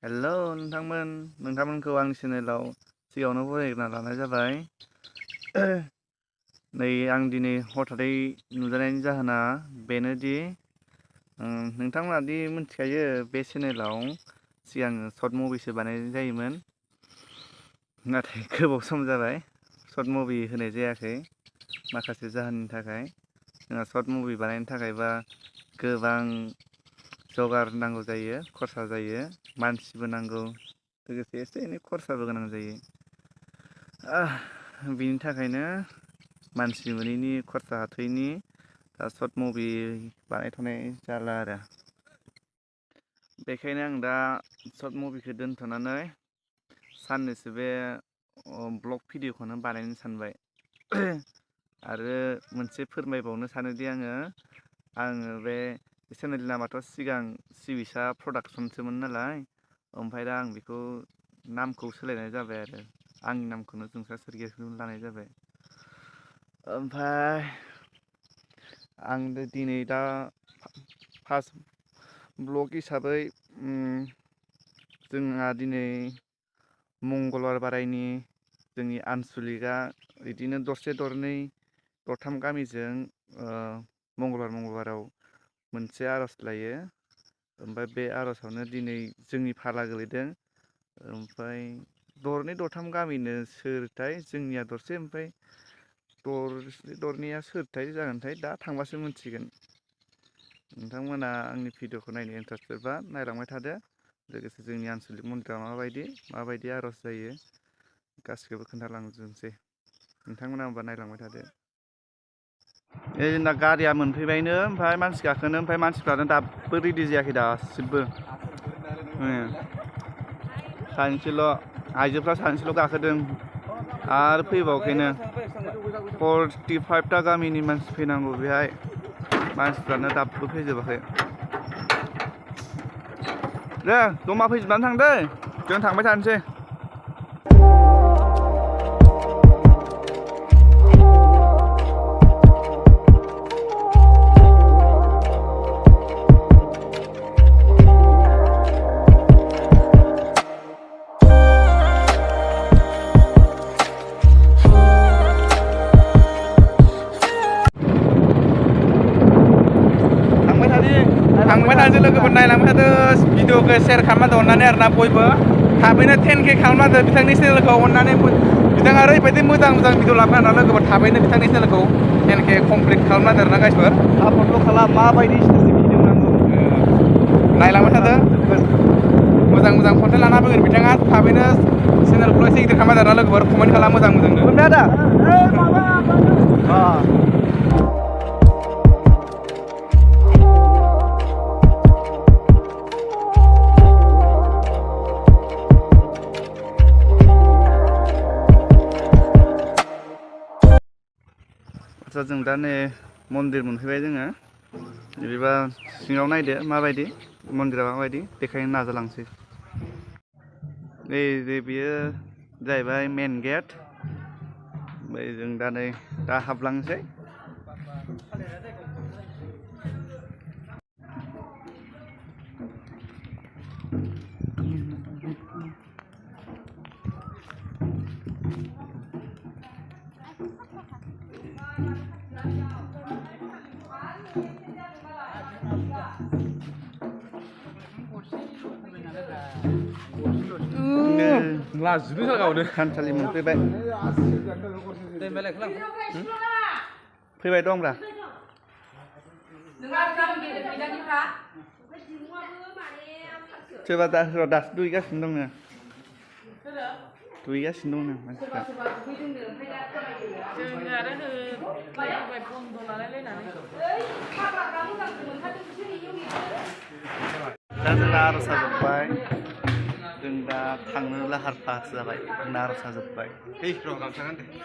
हेल' नोंथांमोनखौ आंनि चेनेलाव सिगाङावनो बरायना लानाय जाबाय। नै आं दिनै हथारै नुजानायनि जाहोना बेनोदि नोंथांमोना दि मिथिखायो बे चेनेलाव सिगां सर्ट मुभिसो बानायनाय जायोमोन, नाथाय गोबाव सम जाबाय सर्ट मुभि होनाय जायाखै माखासे जाहोननि थाखाय। जोंहा सर्ट मुभि बानायनो थाखायबा गोबां जगार नांगौ जायो, खरसा जायो, मानसिबो नांगौ, लोगोसे एसे एनै खरसाबो गोनां जायो। बिनि थाखायनो मानसि मोनैनि खरसा हाथैनि दा सर्ट मुभि बानायथ'नाय जाला आरो। बेखायनो आं दा सर्ट मुभिखौ दोनथ'नानै साननैसो बे ब्लग भिडिअ'खौनो बानायनो सानबाय। आरो मोनसे फोरमायबावनो सानोदि आङो बे चेनेलनि नामाथ' सिगां सिबिसा प्रडाक्सनसोमोन नालाय, ओमफ्राय दा आं बेखौ नामखौ सोलायनाय जाबाय आरो आंनि नामखौनो जोंसार सोरगियारिखौनो लानाय जाबाय। ओमफ्राय आं दिनै दा फार्स्ट ब्लग हिसाबै जोंहा दिनै मंगलबार बारायनि जोंनि आनसलिकआ बिदिनो दरसे दरनै दरथाम गामिजों मंगलबाराव मोनसे आर'ज लायो। ओमफ्राय बे आर'जआवनो दिनै जोंनि फाला गोलैदों। ओमफ्राय दरनै दरथाम गामिनो सोरथाय जोंनिया दरसे, ओमफ्राय दरसे दरनैया सोरथाय जागोनथाय दा थांबासो मिथिगोन। नोंथांमोना आंनि भिडिअ'खौ नायनो इन्टारेस्टेडबा नायलांबाय थादो। लोगोसे जोंनि आनसलिक मन्दिरा माबायदि आर'ज जायो गासिखौबो खोन्थालांजोबनोसै। नोंथांमोना होमबा नायलांबाय थादो। जोंना गारिया मोनफैबायनो, ओमफ्राय मानसि गाखोनो, ओमफ्राय मानसिफ्रानो दाबो रेडि जायाखै दासिबो। सानैसोल' आइजोफ्रा सानैसोल' गाखोदों आरो फैबावाखैनो। 45टा गामिनि मानसि फैनांगौ बेहाय, मानसिफ्रानो दाबो फैजोबाखै। दे जमा फैजोबनानै थां दै, जों थांबाय थानोसै। थांबाय थादो लोगोफोर, नायलांबाय थादो भिडिअखौ शेयार खालामना अननानै आरोना बयबो थाबैनो 10K खालामना होदो बिथांनि चेनेलखौ अननानै। बिथाङा ओरैबायदि मोजां भिडिअ लाबोनो आरोना लोगोफोर, थाबैनो बिथांनि चेनेलखौ 10K कमप्लिट खालामना होदो आरोना गाइसफोर। सापर्टल' खालाम, माबायदि भिडिअ नांगौ नायलांबाय थादो। मोजां कन्टेन्ट लाना फैगोन बिथाङा, थाबैनो चेनेलखौ एसे गिदिर खालामना होदो आरोना लोगोफोर, कमेन्ट खालाम मोजांनो। मोनबाय आदा? जों दा नै मन्दिर मोनफैबाय जोङो। बिदिबा सिङाव नायदो माबायदि मन्दिरा, माबायदि देखायनो नाजालांसै। नै बेयो जाहैबाय मेन गेट। ओमफ्राय जों दा हाबलांसै। थानसालि मोनफैबाय। फैबाय दंब्रा। सोरबा दासो दुगैगासिनो दंनो। दुगैगासिनो दंनो मानसिफ्रा। दा जोंना आर'जआ जोब्बाय, जों दा थांनो लाहार फाहार जाबाय। जोंना आर'जआ जोब्बाय।